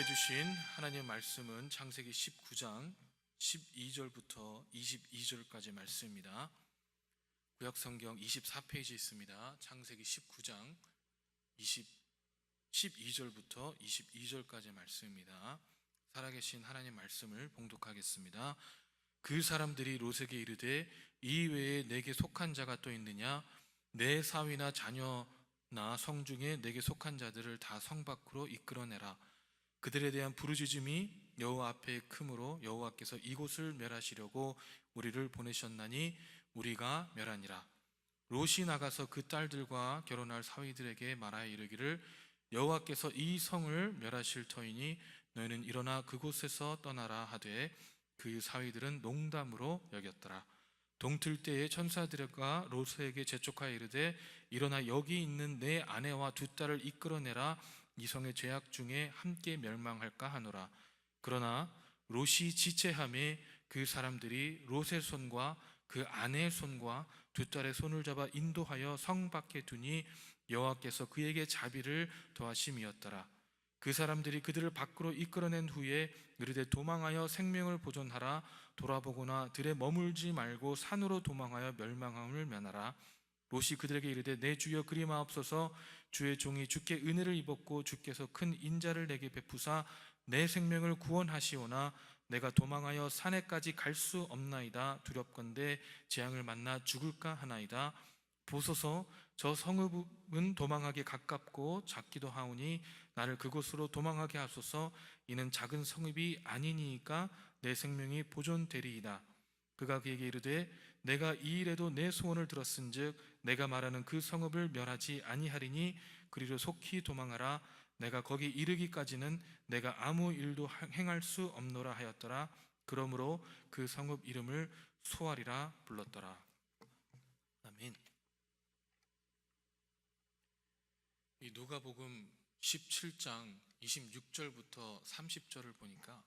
우리에게 주신 하나님의 말씀은 창세기 19장 12절부터 22절까지 말씀입니다. 구약성경 24페이지에 있습니다. 창세기 19장 12절부터 22절까지 말씀입니다. 살아계신 하나님 말씀을 봉독하겠습니다. 그 사람들이 롯에게 이르되 이 외에 내게 속한 자가 또 있느냐? 내 사위나 자녀나 성 중에 내게 속한 자들을 다 성 밖으로 이끌어내라. 그들에 대한 부르짖음이 여호와 앞에 크므로 여호와께서 이곳을 멸하시려고 우리를 보내셨나니 우리가 멸하니라. 롯이 나가서 그 딸들과 결혼할 사위들에게 말하여 이르기를 여호와께서 이 성을 멸하실 터이니 너희는 일어나 그곳에서 떠나라 하되 그 사위들은 농담으로 여겼더라. 동틀 때에 천사들과 롯에게 재촉하여 이르되 일어나 여기 있는 내 아내와 두 딸을 이끌어내라. 이 성의 죄악 중에 함께 멸망할까 하노라. 그러나 롯이 지체하매 그 사람들이 롯의 손과 그 아내의 손과 두 딸의 손을 잡아 인도하여 성 밖에 두니 여호와께서 그에게 자비를 더하심이었더라. 그 사람들이 그들을 밖으로 이끌어낸 후에 이르되 도망하여 생명을 보존하라. 돌아보거나 들에 머물지 말고 산으로 도망하여 멸망함을 면하라. 롯이 그들에게 이르되 내 주여 그리 마옵소서. 주의 종이 주께 은혜를 입었고 주께서 큰 인자를 내게 베푸사 내 생명을 구원하시오나 내가 도망하여 산에까지 갈 수 없나이다. 두렵건대 재앙을 만나 죽을까 하나이다. 보소서 저 성읍은 도망하기 가깝고 작기도 하오니 나를 그곳으로 도망하게 하소서. 이는 작은 성읍이 아니니까 내 생명이 보존되리이다. 그가 그에게 이르되 내가 이 일에도 내 소원을 들었은즉 내가 말하는 그 성읍을 멸하지 아니하리니 그리로 속히 도망하라. 내가 거기 이르기까지는 내가 아무 일도 행할 수 없노라 하였더라. 그러므로 그 성읍 이름을 소알이라 불렀더라. 아멘. 이 누가복음 17장 26절부터 30절을 보니까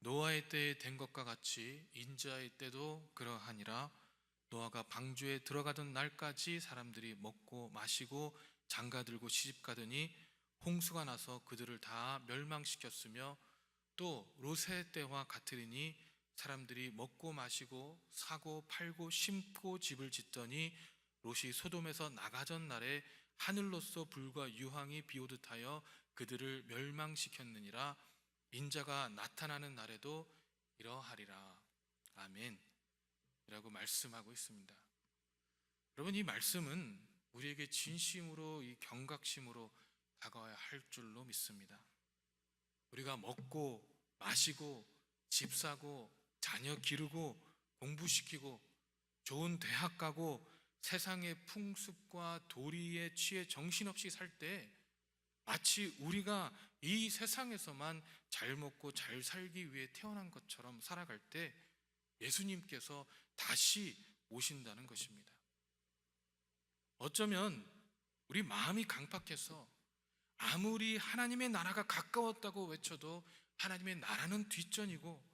노아의 때에 된 것과 같이 인자의 때도 그러하니라. 노아가 방주에 들어가던 날까지 사람들이 먹고 마시고 장가들고 시집가더니 홍수가 나서 그들을 다 멸망시켰으며 또 롯의 때와 같으리니 사람들이 먹고 마시고 사고 팔고 심고 집을 짓더니 롯이 소돔에서 나가던 날에 하늘로서 불과 유황이 비오듯 하여 그들을 멸망시켰느니라. 인자가 나타나는 날에도 이러하리라. 아멘 이라고 말씀하고 있습니다. 여러분, 이 말씀은 우리에게 진심으로 이 경각심으로 다가와야 할 줄로 믿습니다. 우리가 먹고 마시고 집 사고 자녀 기르고 공부시키고 좋은 대학 가고 세상의 풍습과 도리에 취해 정신없이 살 때 마치 우리가 이 세상에서만 잘 먹고 잘 살기 위해 태어난 것처럼 살아갈 때 예수님께서 다시 오신다는 것입니다. 어쩌면 우리 마음이 강팍해서 아무리 하나님의 나라가 가까웠다고 외쳐도 하나님의 나라는 뒷전이고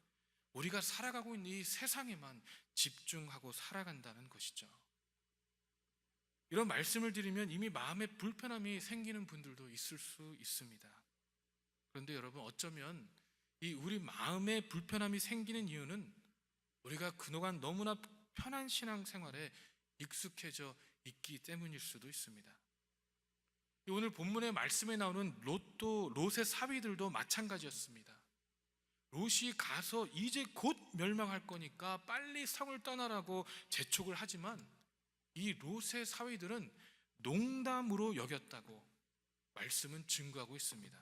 우리가 살아가고 있는 이 세상에만 집중하고 살아간다는 것이죠. 이런 말씀을 드리면 이미 마음에 불편함이 생기는 분들도 있을 수 있습니다. 그런데 여러분, 어쩌면 이 우리 마음에 불편함이 생기는 이유는 우리가 그동안 너무나 편한 신앙생활에 익숙해져 있기 때문일 수도 있습니다. 오늘 본문의 말씀에 나오는 롯의 사위들도 마찬가지였습니다. 롯이 가서 이제 곧 멸망할 거니까 빨리 성을 떠나라고 재촉을 하지만 이 롯의 사위들은 농담으로 여겼다고 말씀은 증거하고 있습니다.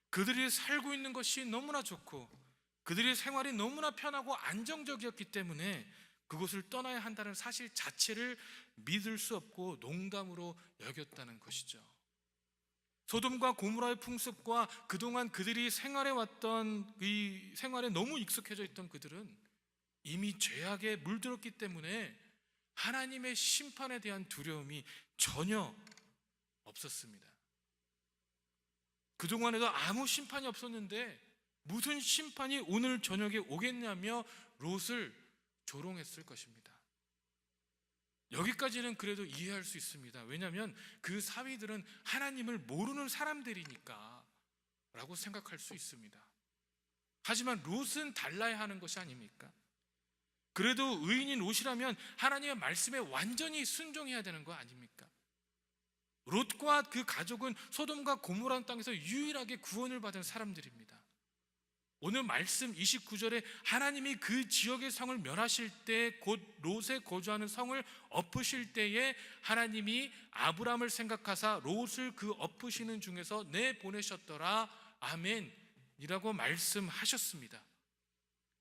그들이 살고 있는 것이 너무나 좋고 그들의 생활이 너무나 편하고 안정적이었기 때문에 그곳을 떠나야 한다는 사실 자체를 믿을 수 없고 농담으로 여겼다는 것이죠. 소돔과 고모라의 풍습과 그동안 그들이 생활해왔던 이 생활에 너무 익숙해져 있던 그들은 이미 죄악에 물들었기 때문에 하나님의 심판에 대한 두려움이 전혀 없었습니다. 그동안에도 아무 심판이 없었는데 무슨 심판이 오늘 저녁에 오겠냐며 롯을 조롱했을 것입니다. 여기까지는 그래도 이해할 수 있습니다. 왜냐하면 그 사위들은 하나님을 모르는 사람들이니까 라고 생각할 수 있습니다. 하지만 롯은 달라야 하는 것이 아닙니까? 그래도 의인인 롯이라면 하나님의 말씀에 완전히 순종해야 되는 거 아닙니까? 롯과 그 가족은 소돔과 고모라 땅에서 유일하게 구원을 받은 사람들입니다. 오늘 말씀 29절에 하나님이 그 지역의 성을 멸하실 때, 곧 롯에 거주하는 성을 엎으실 때에 하나님이 아브람을 생각하사 롯을 그 엎으시는 중에서 내보내셨더라. 아멘 이라고 말씀하셨습니다.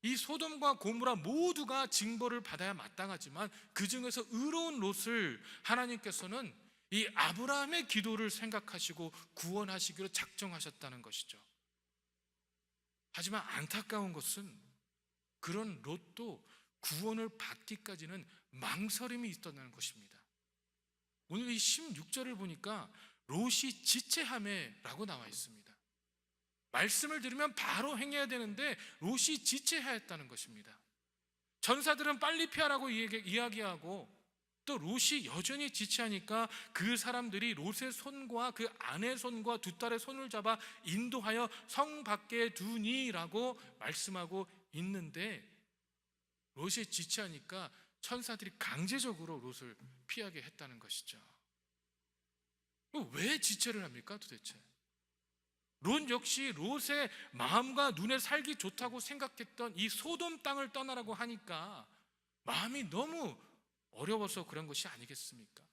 이 소돔과 고모라 모두가 징벌을 받아야 마땅하지만 그 중에서 의로운 롯을 하나님께서는 이 아브라함의 기도를 생각하시고 구원하시기로 작정하셨다는 것이죠. 하지만 안타까운 것은 그런 롯도 구원을 받기까지는 망설임이 있었다는 것입니다. 오늘 이 16절을 보니까 롯이 지체하매라고 나와 있습니다. 말씀을 들으면 바로 행해야 되는데 롯이 지체하였다는 것입니다. 전사들은 빨리 피하라고 이야기하고 또 롯이 여전히 지체하니까 그 사람들이 롯의 손과 그 아내 손과 두 딸의 손을 잡아 인도하여 성 밖에 두니라고 말씀하고 있는데, 롯이 지체하니까 천사들이 강제적으로 롯을 피하게 했다는 것이죠. 왜 지체를 합니까 도대체? 롯 역시 롯의 마음과 눈에 살기 좋다고 생각했던 이 소돔 땅을 떠나라고 하니까 마음이 너무 어려워서 그런 것이 아니겠습니까?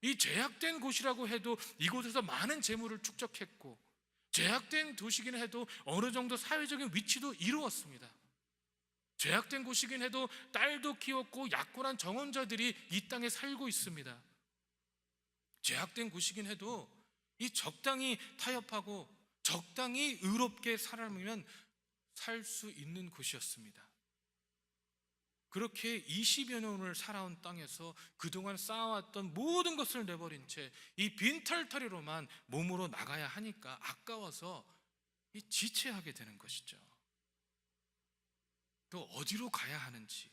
이 제약된 곳이라고 해도 이곳에서 많은 재물을 축적했고, 제약된 도시긴 해도 어느 정도 사회적인 위치도 이루었습니다. 제약된 곳이긴 해도 딸도 키웠고 약혼한 정혼자들이 이 땅에 살고 있습니다. 제약된 곳이긴 해도 이 적당히 타협하고 적당히 의롭게 살아가면 살 수 있는 곳이었습니다. 그렇게 20여 년을 살아온 땅에서 그동안 쌓아왔던 모든 것을 내버린 채 이 빈털터리로만 몸으로 나가야 하니까 아까워서 이 지체하게 되는 것이죠. 또 어디로 가야 하는지,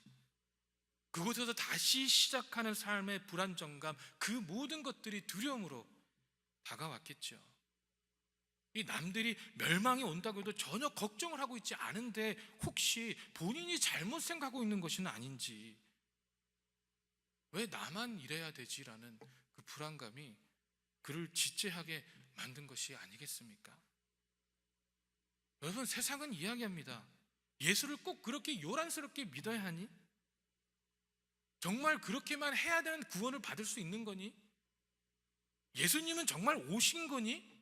그곳에서 다시 시작하는 삶의 불안정감, 그 모든 것들이 두려움으로 다가왔겠죠. 이 남들이 멸망이 온다고 해도 전혀 걱정을 하고 있지 않은데 혹시 본인이 잘못 생각하고 있는 것은 아닌지, 왜 나만 이래야 되지라는 그 불안감이 그를 지체하게 만든 것이 아니겠습니까? 여러분, 세상은 이야기합니다. 예수를 꼭 그렇게 요란스럽게 믿어야 하니? 정말 그렇게만 해야 되는 구원을 받을 수 있는 거니? 예수님은 정말 오신 거니?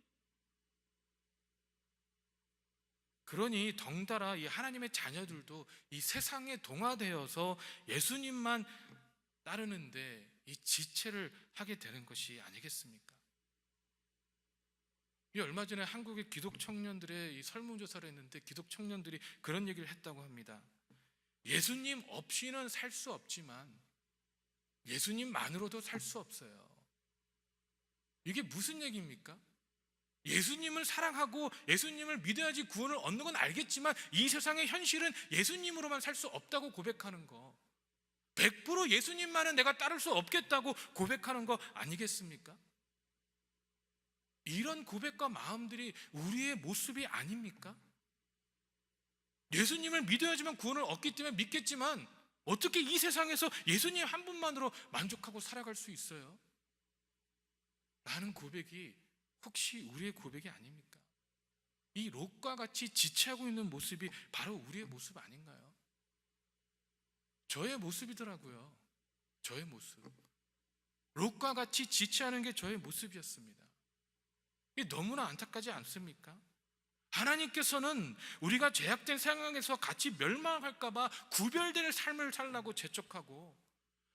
그러니 덩달아 이 하나님의 자녀들도 이 세상에 동화되어서 예수님만 따르는데 이 지체를 하게 되는 것이 아니겠습니까? 이 얼마 전에 한국의 기독 청년들의 이 설문조사를 했는데 기독 청년들이 그런 얘기를 했다고 합니다. 예수님 없이는 살 수 없지만 예수님만으로도 살 수 없어요. 이게 무슨 얘기입니까? 예수님을 사랑하고 예수님을 믿어야지 구원을 얻는 건 알겠지만 이 세상의 현실은 예수님으로만 살 수 없다고 고백하는 거, 100% 예수님만은 내가 따를 수 없겠다고 고백하는 거 아니겠습니까? 이런 고백과 마음들이 우리의 모습이 아닙니까? 예수님을 믿어야지만 구원을 얻기 때문에 믿겠지만 어떻게 이 세상에서 예수님 한 분만으로 만족하고 살아갈 수 있어요? 라는 고백이 혹시 우리의 고백이 아닙니까? 이 롯과 같이 지체하고 있는 모습이 바로 우리의 모습 아닌가요? 저의 모습이더라고요. 저의 모습. 롯과 같이 지체하는 게 저의 모습이었습니다. 이게 너무나 안타깝지 않습니까? 하나님께서는 우리가 죄악된 상황에서 같이 멸망할까 봐 구별될 삶을 살라고 재촉하고,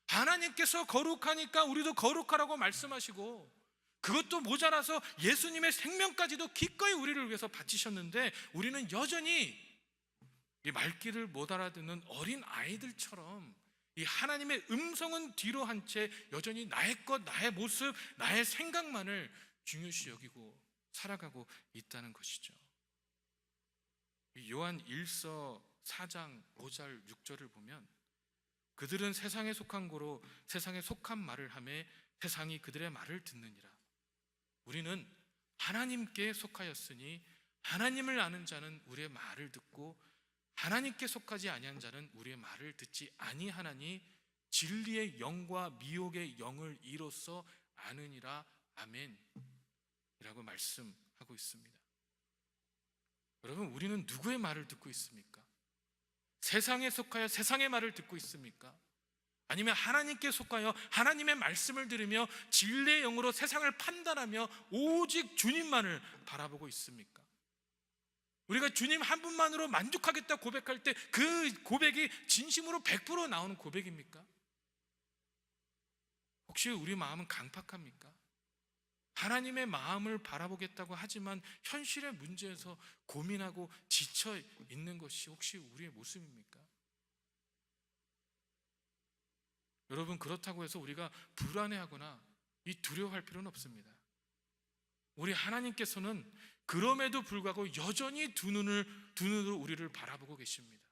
하나님께서 거룩하니까 우리도 거룩하라고 말씀하시고, 그것도 모자라서 예수님의 생명까지도 기꺼이 우리를 위해서 바치셨는데 우리는 여전히 이 말귀를 못 알아듣는 어린 아이들처럼 이 하나님의 음성은 뒤로 한 채 여전히 나의 것, 나의 모습, 나의 생각만을 중요시 여기고 살아가고 있다는 것이죠. 요한 1서 4장 5절 6절을 보면 그들은 세상에 속한 고로 세상에 속한 말을 하며 세상이 그들의 말을 듣느니라. 우리는 하나님께 속하였으니 하나님을 아는 자는 우리의 말을 듣고 하나님께 속하지 아니한 자는 우리의 말을 듣지 아니하나니 진리의 영과 미혹의 영을 이로써 아느니라. 아멘 이라고 말씀하고 있습니다. 여러분, 우리는 누구의 말을 듣고 있습니까? 세상에 속하여 세상의 말을 듣고 있습니까? 아니면 하나님께 속하여 하나님의 말씀을 들으며 진리의 영으로 세상을 판단하며 오직 주님만을 바라보고 있습니까? 우리가 주님 한 분만으로 만족하겠다 고백할 때 그 고백이 진심으로 100% 나오는 고백입니까? 혹시 우리 마음은 강팍합니까? 하나님의 마음을 바라보겠다고 하지만 현실의 문제에서 고민하고 지쳐 있는 것이 혹시 우리의 모습입니까? 여러분, 그렇다고 해서 우리가 불안해하거나 두려워할 필요는 없습니다. 우리 하나님께서는 그럼에도 불구하고 여전히 두 눈으로 우리를 바라보고 계십니다.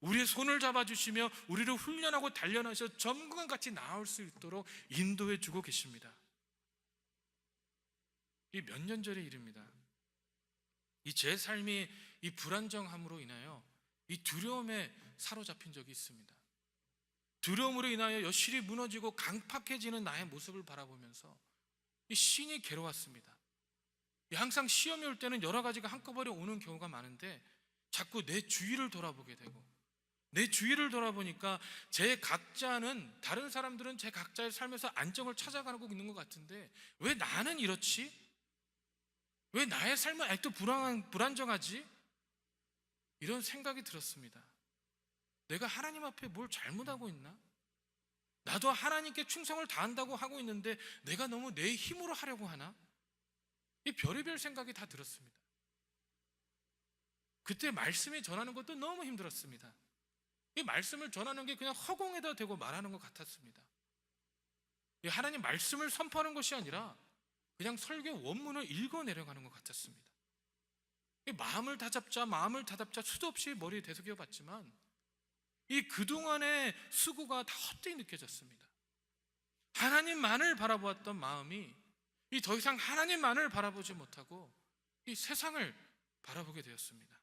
우리의 손을 잡아주시며 우리를 훈련하고 단련하셔 점검같이 나올 수 있도록 인도해 주고 계십니다. 이 몇 년 전의 일입니다. 제 삶이 이 불안정함으로 인하여 이 두려움에 사로잡힌 적이 있습니다. 두려움으로 인하여 여실히 무너지고 강팍해지는 나의 모습을 바라보면서 이 신이 괴로웠습니다. 항상 시험이 올 때는 여러 가지가 한꺼번에 오는 경우가 많은데 자꾸 내 주위를 돌아보게 되고, 내 주위를 돌아보니까 다른 사람들은 제 각자의 삶에서 안정을 찾아가고 있는 것 같은데 왜 나는 이렇지? 왜 나의 삶은 아직도 불안정하지? 이런 생각이 들었습니다. 내가 하나님 앞에 뭘 잘못하고 있나? 나도 하나님께 충성을 다한다고 하고 있는데 내가 너무 내 힘으로 하려고 하나? 이 별의별 생각이 다 들었습니다. 그때 말씀이 전하는 것도 너무 힘들었습니다. 이 말씀을 전하는 게 그냥 허공에다 대고 말하는 것 같았습니다. 하나님 말씀을 선포하는 것이 아니라 그냥 설교 원문을 읽어 내려가는 것 같았습니다. 마음을 다잡자 수도 없이 머리에 되새겨 봤지만 그동안의 수고가 다 헛되이 느껴졌습니다. 하나님만을 바라보았던 마음이 더 이상 하나님만을 바라보지 못하고 이 세상을 바라보게 되었습니다.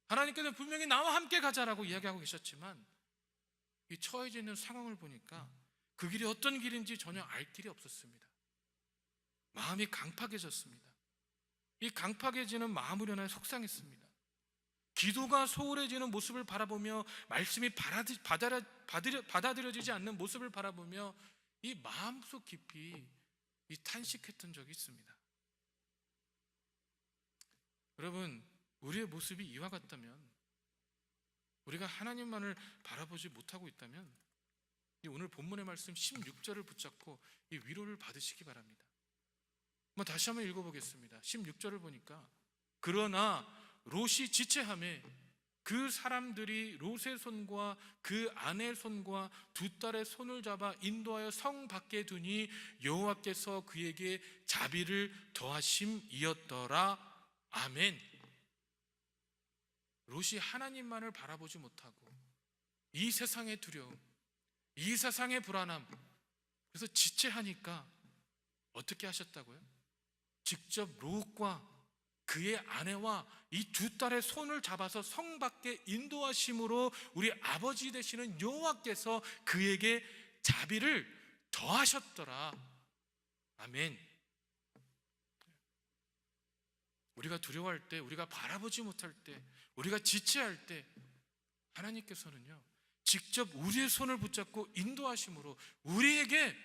하나님께서는 분명히 나와 함께 가자라고 이야기하고 계셨지만 처해져 있는 상황을 보니까 그 길이 어떤 길인지 전혀 알 길이 없었습니다. 마음이 강팍해졌습니다. 이 강팍해지는 마음으로 인하여 속상했습니다. 기도가 소홀해지는 모습을 바라보며 말씀이 받아들여지지 않는 모습을 바라보며 이 마음속 깊이 탄식했던 적이 있습니다. 여러분, 우리의 모습이 이와 같다면, 우리가 하나님만을 바라보지 못하고 있다면 오늘 본문의 말씀 16절을 붙잡고 위로를 받으시기 바랍니다. 다시 한번 읽어보겠습니다. 16절을 보니까 그러나 롯이 지체하매 그 사람들이 롯의 손과 그 아내의 손과 두 딸의 손을 잡아 인도하여 성 밖에 두니 여호와께서 그에게 자비를 더하심이었더라. 아멘. 롯이 하나님만을 바라보지 못하고 이 세상의 두려움, 이 세상의 불안함, 그래서 지체하니까 어떻게 하셨다고요? 직접 롯과 그의 아내와 이 두 딸의 손을 잡아서 성 밖에 인도하심으로 우리 아버지 되시는 여호와께서 그에게 자비를 더하셨더라. 아멘. 우리가 두려워할 때, 우리가 바라보지 못할 때, 우리가 지체할 때 하나님께서는요 직접 우리의 손을 붙잡고 인도하심으로 우리에게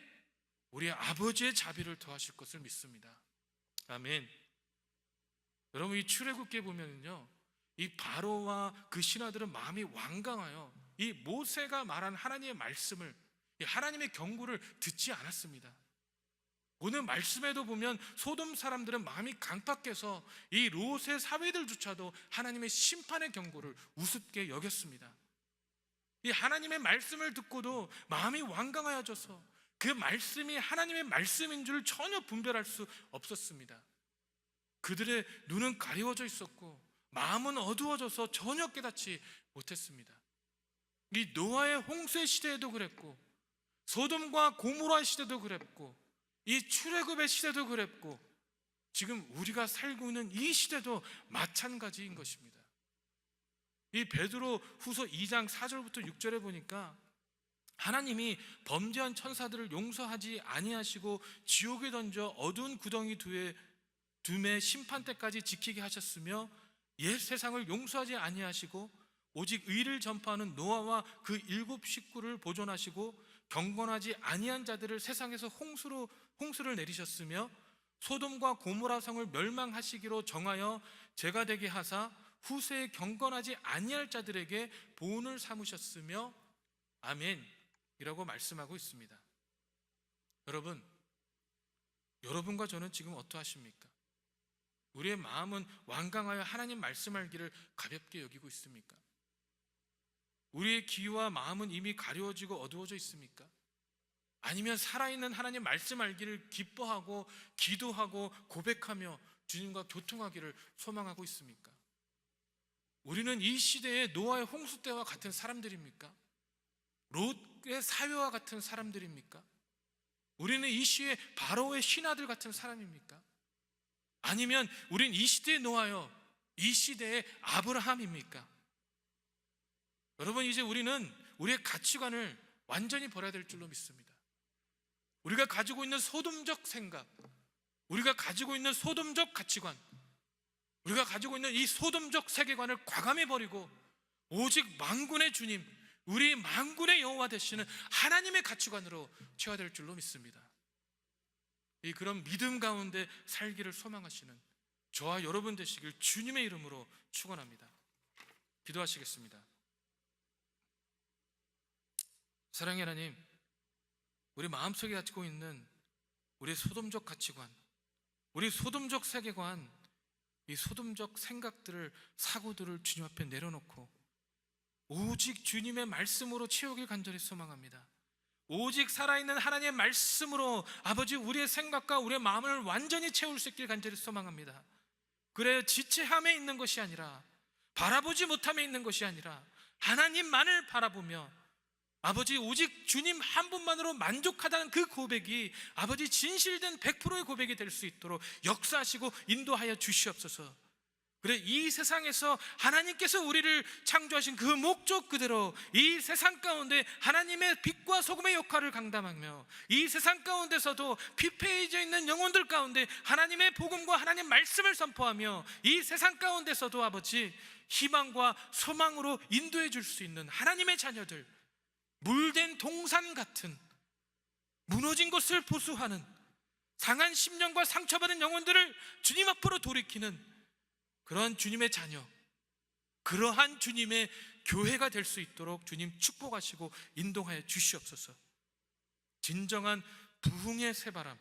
우리의 아버지의 자비를 더하실 것을 믿습니다. 아멘. 여러분, 이 출애굽기에 보면은요 이 바로와 그 신하들은 마음이 완강하여 이 모세가 말한 하나님의 말씀을, 하나님의 경고를 듣지 않았습니다. 오늘 말씀에도 보면 소돔 사람들은 마음이 강팍해서 이 롯의 사위들조차도 하나님의 심판의 경고를 우습게 여겼습니다. 이 하나님의 말씀을 듣고도 마음이 완강하여져서 그 말씀이 하나님의 말씀인 줄 전혀 분별할 수 없었습니다. 그들의 눈은 가리워져 있었고 마음은 어두워져서 전혀 깨닫지 못했습니다. 이 노아의 홍수의 시대에도 그랬고, 소돔과 고모라 시대도 그랬고, 이 출애굽의 시대도 그랬고, 지금 우리가 살고 있는 이 시대도 마찬가지인 것입니다. 이 베드로 후서 2장 4절부터 6절에 보니까 하나님이 범죄한 천사들을 용서하지 아니하시고 지옥에 던져 어두운 구덩이 둠의 심판 때까지 지키게 하셨으며 옛 세상을 용서하지 아니하시고 오직 의를 전파하는 노아와 그 7 식구를 보존하시고 경건하지 아니한 자들을 세상에서 홍수를 내리셨으며 소돔과 고모라 성을 멸망하시기로 정하여 죄가 되게 하사 후세에 경건하지 아니할 자들에게 보응을 삼으셨으며 아멘 이라고 말씀하고 있습니다. 여러분과 저는 지금 어떠하십니까? 우리의 마음은 완강하여 하나님 말씀할 길을 가볍게 여기고 있습니까? 우리의 귀와 마음은 이미 가려워지고 어두워져 있습니까? 아니면 살아있는 하나님 말씀 알기를 기뻐하고 기도하고 고백하며 주님과 교통하기를 소망하고 있습니까? 우리는 이 시대의 노아의 홍수 때와 같은 사람들입니까? 롯의 사회와 같은 사람들입니까? 우리는 이 시대의 바로의 신하들 같은 사람입니까? 아니면 우린 이 시대의 노아요, 이 시대의 아브라함입니까? 여러분, 이제 우리는 우리의 가치관을 완전히 버려야 될 줄로 믿습니다. 우리가 가지고 있는 소돔적 생각, 우리가 가지고 있는 소돔적 가치관, 우리가 가지고 있는 이 소돔적 세계관을 과감히 버리고 오직 만군의 주님, 우리 만군의 여호와 되시는 하나님의 가치관으로 채워야 될 줄로 믿습니다. 이 그런 믿음 가운데 살기를 소망하시는 저와 여러분 되시길 주님의 이름으로 축원합니다. 기도하시겠습니다. 사랑의 하나님, 우리 마음속에 가지고 있는 우리의 소돔적 가치관, 우리 소돔적 세계관, 이 소돔적 생각들을, 사고들을 주님 앞에 내려놓고 오직 주님의 말씀으로 채우길 간절히 소망합니다. 오직 살아있는 하나님의 말씀으로 아버지 우리의 생각과 우리의 마음을 완전히 채울 수 있길 간절히 소망합니다. 그래, 지체함에 있는 것이 아니라, 바라보지 못함에 있는 것이 아니라 하나님만을 바라보며 아버지 오직 주님 한 분만으로 만족하다는 그 고백이 아버지 진실된 100%의 고백이 될 수 있도록 역사하시고 인도하여 주시옵소서. 그래, 이 세상에서 하나님께서 우리를 창조하신 그 목적 그대로 이 세상 가운데 하나님의 빛과 소금의 역할을 감당하며 이 세상 가운데서도 피폐해져 있는 영혼들 가운데 하나님의 복음과 하나님 말씀을 선포하며 이 세상 가운데서도 아버지 희망과 소망으로 인도해 줄 수 있는 하나님의 자녀들, 물된 동산 같은 무너진 것을 보수하는 상한 심령과 상처받은 영혼들을 주님 앞으로 돌이키는 그런 주님의 자녀, 그러한 주님의 교회가 될 수 있도록 주님 축복하시고 인도하여 주시옵소서. 진정한 부흥의 새바람,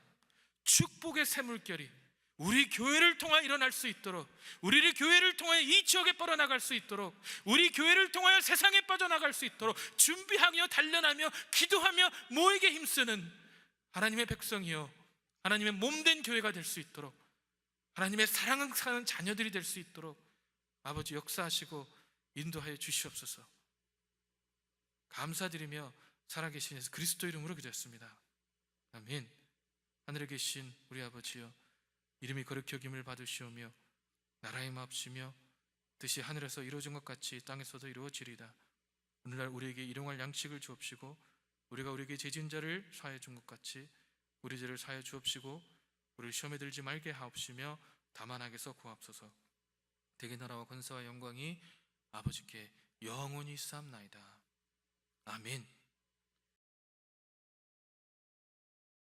축복의 새물결이 우리 교회를 통하여 일어날 수 있도록, 우리를 교회를 통하여 이 지역에 뻗어나갈 수 있도록, 우리 교회를 통하여 세상에 빠져나갈 수 있도록 준비하며 단련하며 기도하며 모이게 힘쓰는 하나님의 백성이요 하나님의 몸된 교회가 될 수 있도록, 하나님의 사랑하는 자녀들이 될 수 있도록 아버지 역사하시고 인도하여 주시옵소서. 감사드리며 살아계신 예수 그리스도 이름으로 기도했습니다. 아멘. 하늘에 계신 우리 아버지여, 이름이 거룩히 여김을 받으시오며 나라의 마옵시며 뜻이 하늘에서 이루어진 것 같이 땅에서도 이루어지리다. 오늘날 우리에게 일용할 양식을 주옵시고 우리가 우리에게 죄진 자를 사하여 준 것 같이 우리 죄를 사하여 주옵시고 우리를 시험에 들지 말게 하옵시며 다만 악에서 구하옵소서. 대개 나라와 권세와 영광이 아버지께 영원히 있사옵나이다. 아멘.